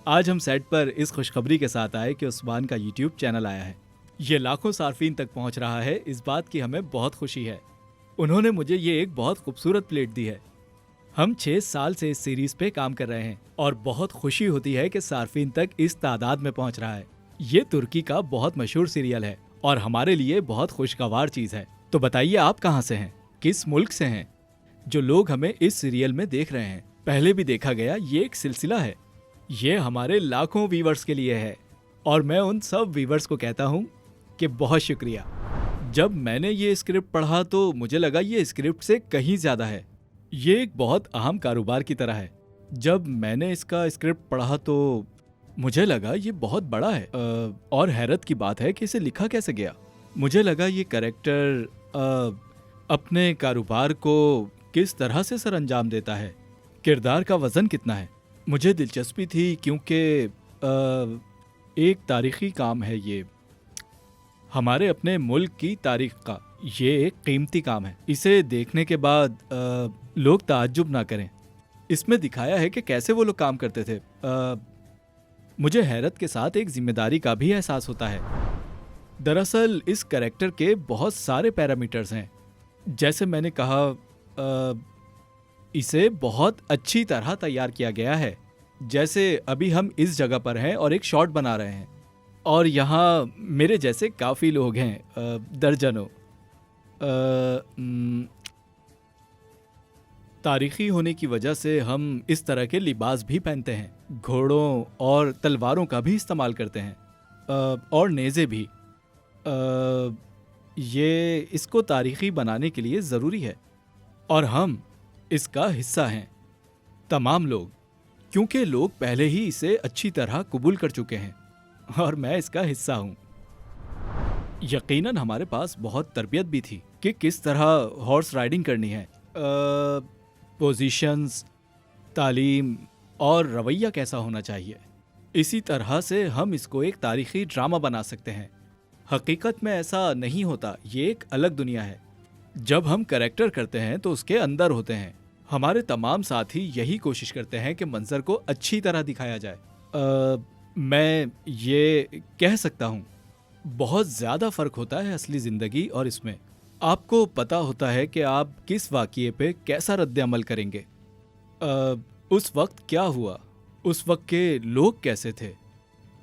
आज हम सेट पर इस खुशखबरी के साथ आए कि उस्मान का यूट्यूब चैनल आया है। ये लाखों सार्फिन तक पहुंच रहा है, इस बात की हमें बहुत खुशी है। उन्होंने मुझे ये एक बहुत खूबसूरत प्लेट दी है। हम 6 साल से इस सीरीज पे काम कर रहे हैं और बहुत खुशी होती है कि सार्फिन तक इस तादाद में पहुंच रहा है। ये तुर्की का बहुत मशहूर सीरियल है और हमारे लिए बहुत खुशगवार चीज है। तो बताइए आप कहाँ से हैं, किस मुल्क से हैं? जो लोग हमें इस सीरियल में देख रहे हैं, पहले भी देखा गया ये एक सिलसिला है। ये हमारे लाखों व्यूवर्स के लिए है और मैं उन सब व्यूवर्स को कहता हूँ कि बहुत शुक्रिया। जब मैंने ये स्क्रिप्ट पढ़ा तो मुझे लगा ये स्क्रिप्ट से कहीं ज्यादा है। ये एक बहुत अहम कारोबार की तरह है। जब मैंने इसका स्क्रिप्ट पढ़ा तो मुझे लगा ये बहुत बड़ा है और हैरत की बात है कि इसे लिखा कैसे गया। मुझे लगा ये कैरेक्टर अपने कारोबार को किस तरह से सर अंजाम देता है, किरदार का वजन कितना है। मुझे दिलचस्पी थी क्योंकि एक तारीखी काम है ये, हमारे अपने मुल्क की तारीख का ये एक कीमती काम है। इसे देखने के बाद लोग ताज्जुब ना करें। इसमें दिखाया है कि कैसे वो लोग काम करते थे। मुझे हैरत के साथ एक जिम्मेदारी का भी एहसास होता है। दरअसल इस कैरेक्टर के बहुत सारे पैरामीटर्स हैं। जैसे मैंने कहा, इसे बहुत अच्छी तरह तैयार किया गया है। जैसे अभी हम इस जगह पर हैं और एक शॉट बना रहे हैं और यहाँ मेरे जैसे काफ़ी लोग हैं, दर्जनों। तारीखी होने की वजह से हम इस तरह के लिबास भी पहनते हैं, घोड़ों और तलवारों का भी इस्तेमाल करते हैं और नेज़े भी। ये इसको तारीखी बनाने के लिए ज़रूरी है और हम इसका हिस्सा हैं, तमाम लोग, क्योंकि लोग पहले ही इसे अच्छी तरह कबूल कर चुके हैं और मैं इसका हिस्सा हूँ। यकीनन हमारे पास बहुत तरबियत भी थी कि किस तरह हॉर्स राइडिंग करनी है, पोजीशंस, तालीम और रवैया कैसा होना चाहिए। इसी तरह से हम इसको एक तारीखी ड्रामा बना सकते हैं। हकीकत में ऐसा नहीं होता, ये एक अलग दुनिया है। जब हम कैरेक्टर करते हैं तो उसके अंदर होते हैं। हमारे तमाम साथी यही कोशिश करते हैं कि मंजर को अच्छी तरह दिखाया जाए। मैं ये कह सकता हूँ बहुत ज़्यादा फ़र्क होता है असली ज़िंदगी और इसमें। आपको पता होता है कि आप किस वाक़ये पे कैसा रद्द-ए-अमल करेंगे, उस वक्त क्या हुआ, उस वक्त के लोग कैसे थे,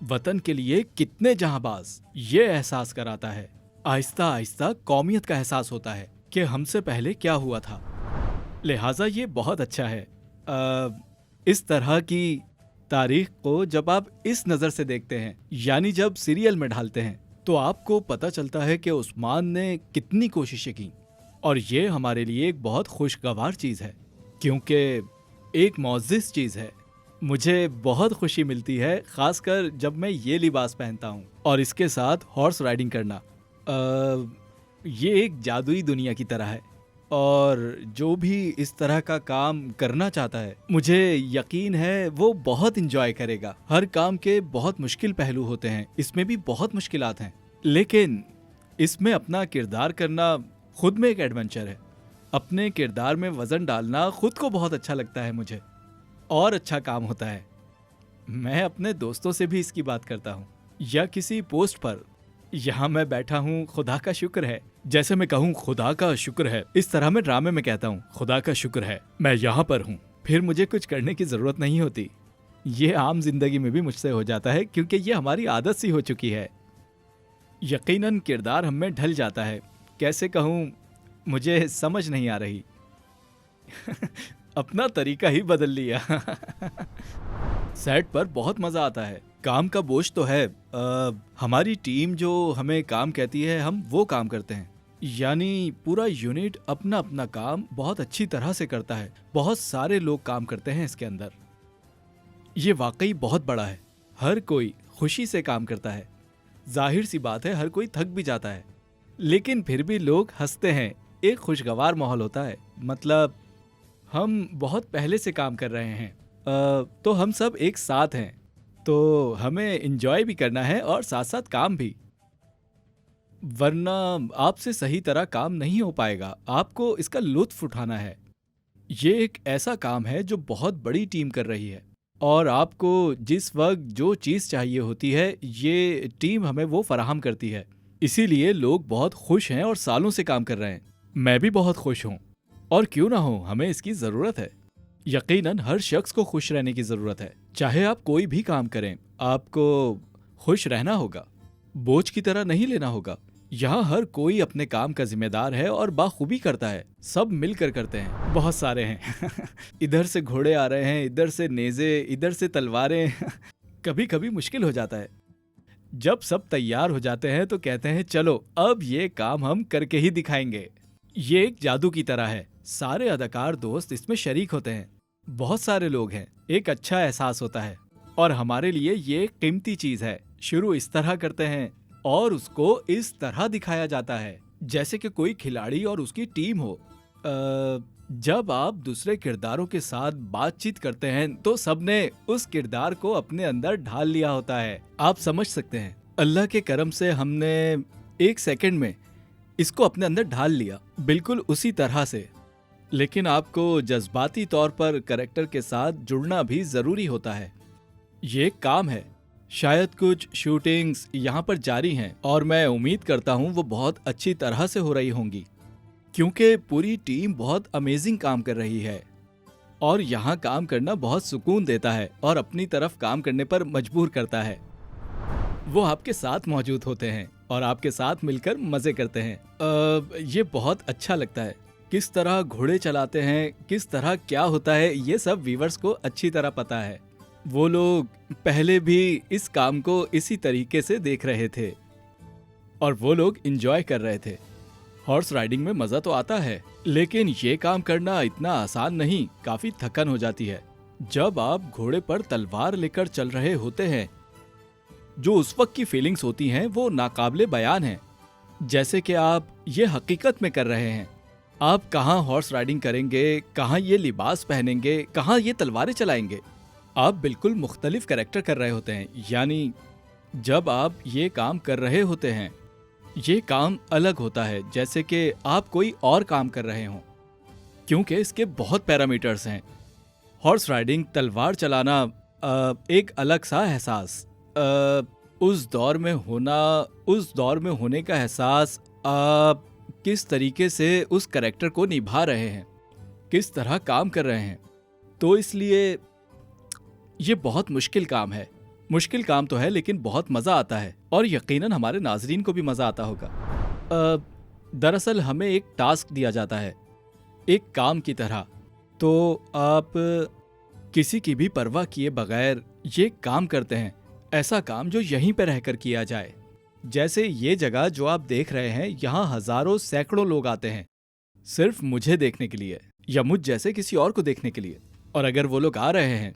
वतन के लिए कितने जहांबाज, ये एहसास कराता है। आहिस्ता आहिस्ता कौमियत का एहसास होता है कि हमसे पहले क्या हुआ था। लिहाजा ये बहुत अच्छा है। इस तरह की तारीख को जब आप इस नज़र से देखते हैं, यानी जब सीरियल में ढालते हैं, तो आपको पता चलता है कि उस्मान ने कितनी कोशिशें की और ये हमारे लिए एक बहुत खुशगवार चीज़ है, क्योंकि एक मुअज़्ज़िज़ चीज़ है। मुझे बहुत खुशी मिलती है, ख़ासकर जब मैं ये लिबास पहनता हूँ और इसके साथ हॉर्स राइडिंग करना। ये एक जादुई दुनिया की तरह है और जो भी इस तरह का काम करना चाहता है, मुझे यकीन है वो बहुत इंजॉय करेगा। हर काम के बहुत मुश्किल पहलू होते हैं, इसमें भी बहुत मुश्किलात हैं, लेकिन इसमें अपना किरदार करना खुद में एक एडवेंचर है। अपने किरदार में वज़न डालना खुद को बहुत अच्छा लगता है मुझे, और अच्छा काम होता है। मैं अपने दोस्तों से भी इसकी बात करता हूँ या किसी पोस्ट पर, यहाँ मैं बैठा हूँ, खुदा का शुक्र है। जैसे मैं कहूँ खुदा का शुक्र है, इस तरह मैं ड्रामे में कहता हूँ खुदा का शुक्र है मैं यहाँ पर हूँ, फिर मुझे कुछ करने की ज़रूरत नहीं होती। ये आम जिंदगी में भी मुझसे हो जाता है क्योंकि ये हमारी आदत सी हो चुकी है। यकीनन किरदार हम में ढल जाता है, कैसे कहूँ मुझे समझ नहीं आ रही। अपना तरीका ही बदल लिया। सेट पर बहुत मज़ा आता है। काम का बोझ तो है, हमारी टीम जो हमें काम कहती है हम वो काम करते हैं, यानी पूरा यूनिट अपना अपना काम बहुत अच्छी तरह से करता है। बहुत सारे लोग काम करते हैं इसके अंदर। ये वाकई बहुत बड़ा है, हर कोई खुशी से काम करता है। जाहिर सी बात है हर कोई थक भी जाता है, लेकिन फिर भी लोग हंसते हैं। एक खुशगवार माहौल होता है। मतलब हम बहुत पहले से काम कर रहे हैं, तो हम सब एक साथ हैं, तो हमें एंजॉय भी करना है और साथ साथ काम भी, वरना आपसे सही तरह काम नहीं हो पाएगा। आपको इसका लुत्फ उठाना है। ये एक ऐसा काम है जो बहुत बड़ी टीम कर रही है। और आपको जिस वक्त जो चीज़ चाहिए होती है ये टीम हमें वो फराहम करती है। इसीलिए लोग बहुत खुश हैं और सालों से काम कर रहे हैं। मैं भी बहुत खुश हूँ, और क्यों ना हो, हमें इसकी ज़रूरत है। यकीनन हर शख्स को खुश रहने की ज़रूरत है। चाहे आप कोई भी काम करें, आपको खुश रहना होगा, बोझ की तरह नहीं लेना होगा। यहाँ हर कोई अपने काम का जिम्मेदार है और बाखूबी करता है। सब मिलकर करते हैं। बहुत सारे हैं इधर से घोड़े आ रहे हैं, इधर से नेज़े, इधर से तलवारें कभी कभी मुश्किल हो जाता है। जब सब तैयार हो जाते हैं तो कहते हैं चलो अब ये काम हम करके ही दिखाएंगे। ये एक जादू की तरह है। सारे अदाकार दोस्त इसमें शरीक होते हैं। बहुत सारे लोग हैं। एक अच्छा एहसास होता है और हमारे लिए ये एक कीमती चीज है। शुरू इस तरह करते हैं और उसको इस तरह दिखाया जाता है जैसे कि कोई खिलाड़ी और उसकी टीम हो। जब आप दूसरे किरदारों के साथ बातचीत करते हैं तो सबने उस किरदार को अपने अंदर ढाल लिया होता है। आप समझ सकते हैं, अल्लाह के करम से हमने एक सेकंड में इसको अपने अंदर ढाल लिया, बिल्कुल उसी तरह से। लेकिन आपको जज्बाती तौर पर कैरेक्टर के साथ जुड़ना भी जरूरी होता है। ये एक काम है। शायद कुछ शूटिंग्स यहाँ पर जारी हैं और मैं उम्मीद करता हूँ वो बहुत अच्छी तरह से हो रही होंगी, क्योंकि पूरी टीम बहुत अमेजिंग काम कर रही है। और यहाँ काम करना बहुत सुकून देता है और अपनी तरफ काम करने पर मजबूर करता है। वो आपके साथ मौजूद होते हैं और आपके साथ मिलकर मजे करते हैं। ये बहुत अच्छा लगता है। किस तरह घोड़े चलाते हैं, किस तरह क्या होता है, ये सब व्यूअर्स को अच्छी तरह पता है। वो लोग पहले भी इस काम को इसी तरीके से देख रहे थे और वो लोग एंजॉय कर रहे थे। हॉर्स राइडिंग में मजा तो आता है, लेकिन ये काम करना इतना आसान नहीं, काफी थकन हो जाती है। जब आप घोड़े पर तलवार लेकर चल रहे होते हैं, जो उस वक्त की फीलिंग्स होती हैं वो नाकाबिले बयान हैं। जैसे कि आप ये हकीकत में कर रहे हैं। आप कहाँ हॉर्स राइडिंग करेंगे, कहाँ ये लिबास पहनेंगे, कहाँ ये तलवारें चलाएंगे। आप बिल्कुल मुख्तलिफ कैरेक्टर कर रहे होते हैं। यानी जब आप ये काम कर रहे होते हैं, ये काम अलग होता है जैसे कि आप कोई और काम कर रहे हों, क्योंकि इसके बहुत पैरामीटर्स हैं। हॉर्स राइडिंग, तलवार चलाना, एक अलग सा एहसास, उस दौर में होने का एहसास, आप किस तरीके से उस कैरेक्टर को निभा रहे हैं, किस तरह काम कर रहे हैं। तो इसलिए ये बहुत मुश्किल काम है। मुश्किल काम तो है, लेकिन बहुत मज़ा आता है और यकीनन हमारे नाजरीन को भी मज़ा आता होगा। दरअसल हमें एक टास्क दिया जाता है, एक काम की तरह। तो आप किसी की भी परवाह किए बगैर ये काम करते हैं, ऐसा काम जो यहीं पर रहकर किया जाए। जैसे ये जगह जो आप देख रहे हैं, यहाँ हजारों सैकड़ों लोग आते हैं सिर्फ मुझे देखने के लिए या मुझ जैसे किसी और को देखने के लिए। और अगर वो लोग आ रहे हैं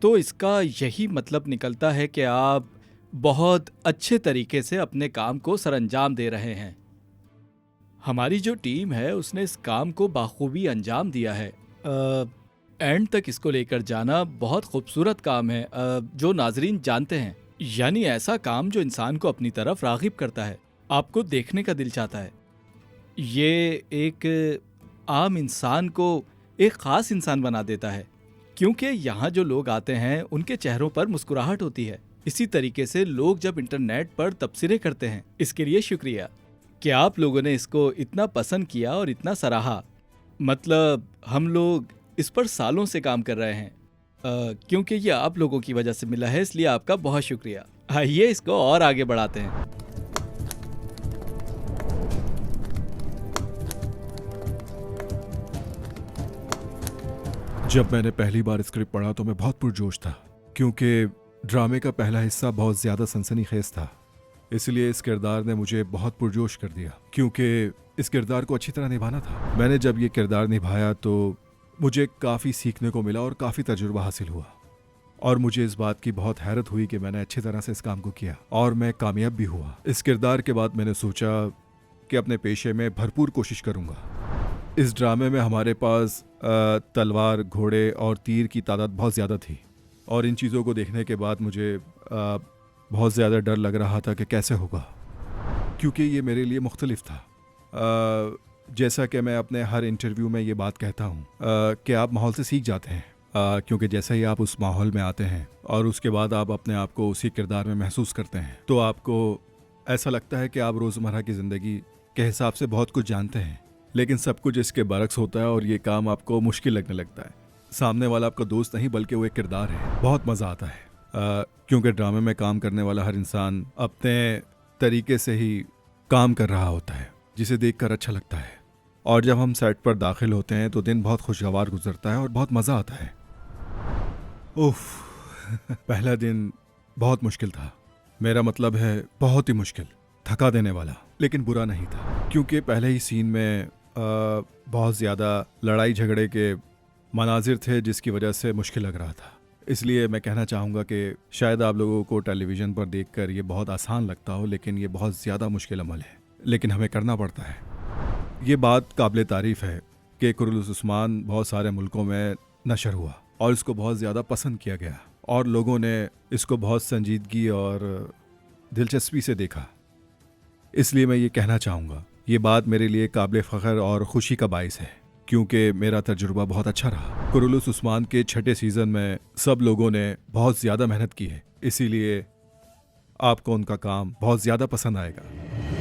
तो इसका यही मतलब निकलता है कि आप बहुत अच्छे तरीके से अपने काम को सरअंजाम दे रहे हैं। हमारी जो टीम है उसने इस काम को बाखूबी अंजाम दिया है। एंड तक इसको लेकर जाना बहुत खूबसूरत काम है, जो नाजरीन जानते हैं। यानी ऐसा काम जो इंसान को अपनी तरफ राग़िब करता है, आपको देखने का दिल चाहता है। ये एक आम इंसान को एक ख़ास इंसान बना देता है, क्योंकि यहाँ जो लोग आते हैं उनके चेहरों पर मुस्कुराहट होती है। इसी तरीके से लोग जब इंटरनेट पर तबसरे करते हैं, इसके लिए शुक्रिया कि आप लोगों ने इसको इतना पसंद किया और इतना सराहा। मतलब हम लोग इस पर सालों से काम कर रहे हैं, क्योंकि ये आप लोगों की वजह से मिला है, इसलिए आपका बहुत शुक्रिया। आइए इसको और आगे बढ़ाते हैं। जब मैंने पहली बार स्क्रिप्ट पढ़ा तो मैं बहुत पुरजोश था, क्योंकि ड्रामे का पहला हिस्सा बहुत ज़्यादा सनसनीखेज था। इसलिए इस किरदार ने मुझे बहुत पुरजोश कर दिया, क्योंकि इस किरदार को अच्छी तरह निभाना था। मैंने जब ये किरदार निभाया तो मुझे काफ़ी सीखने को मिला और काफ़ी तजुर्बा हासिल हुआ, और मुझे इस बात की बहुत हैरत हुई कि मैंने अच्छी तरह से इस काम को किया और मैं कामयाब भी हुआ। इस किरदार के बाद मैंने सोचा कि अपने पेशे में भरपूर कोशिश करूँगा। इस ड्रामे में हमारे पास तलवार, घोड़े और तीर की तादाद बहुत ज़्यादा थी, और इन चीज़ों को देखने के बाद मुझे बहुत ज़्यादा डर लग रहा था कि कैसे होगा, क्योंकि ये मेरे लिए मुख्तलिफ था। जैसा कि मैं अपने हर इंटरव्यू में ये बात कहता हूँ कि आप माहौल से सीख जाते हैं, क्योंकि जैसे ही आप उस माहौल में आते हैं और उसके बाद आप अपने आप को उसी किरदार में महसूस करते हैं तो आपको ऐसा लगता है कि आप रोज़मर्रा की ज़िंदगी के हिसाब से बहुत कुछ जानते हैं, लेकिन सब कुछ इसके बरक्स होता है और ये काम आपको मुश्किल लगने लगता है। सामने वाला आपका दोस्त नहीं बल्कि वो एक किरदार है। बहुत मज़ा आता है क्योंकि ड्रामे में काम करने वाला हर इंसान अपने तरीके से ही काम कर रहा होता है, जिसे देखकर अच्छा लगता है। और जब हम सेट पर दाखिल होते हैं तो दिन बहुत खुशगवार गुजरता है और बहुत मज़ा आता है। उफ पहला दिन बहुत मुश्किल था। मेरा मतलब है बहुत ही मुश्किल, थका देने वाला, लेकिन बुरा नहीं था क्योंकि पहले ही सीन में बहुत ज़्यादा लड़ाई झगड़े के मनाजिर थे जिसकी वजह से मुश्किल लग रहा था। इसलिए मैं कहना चाहूँगा कि शायद आप लोगों को टेलीविज़न पर देखकर ये बहुत आसान लगता हो, लेकिन ये बहुत ज़्यादा मुश्किल अमल है, लेकिन हमें करना पड़ता है। ये बात काबिल तारीफ़ है कि कुरुलुस उस्मान बहुत सारे मुल्कों में नशर हुआ और इसको बहुत ज़्यादा पसंद किया गया और लोगों ने इसको बहुत संजीदगी और दिलचस्पी से देखा। इसलिए मैं ये कहना चाहूँगा, ये बात मेरे लिए काबिल फ़ख्र और ख़ुशी का बाइस है क्योंकि मेरा तजुर्बा बहुत अच्छा रहा। कुरुलुस उस्मान के 6ठे सीज़न में सब लोगों ने बहुत ज़्यादा मेहनत की है, इसीलिए आपको उनका काम बहुत ज़्यादा पसंद आएगा।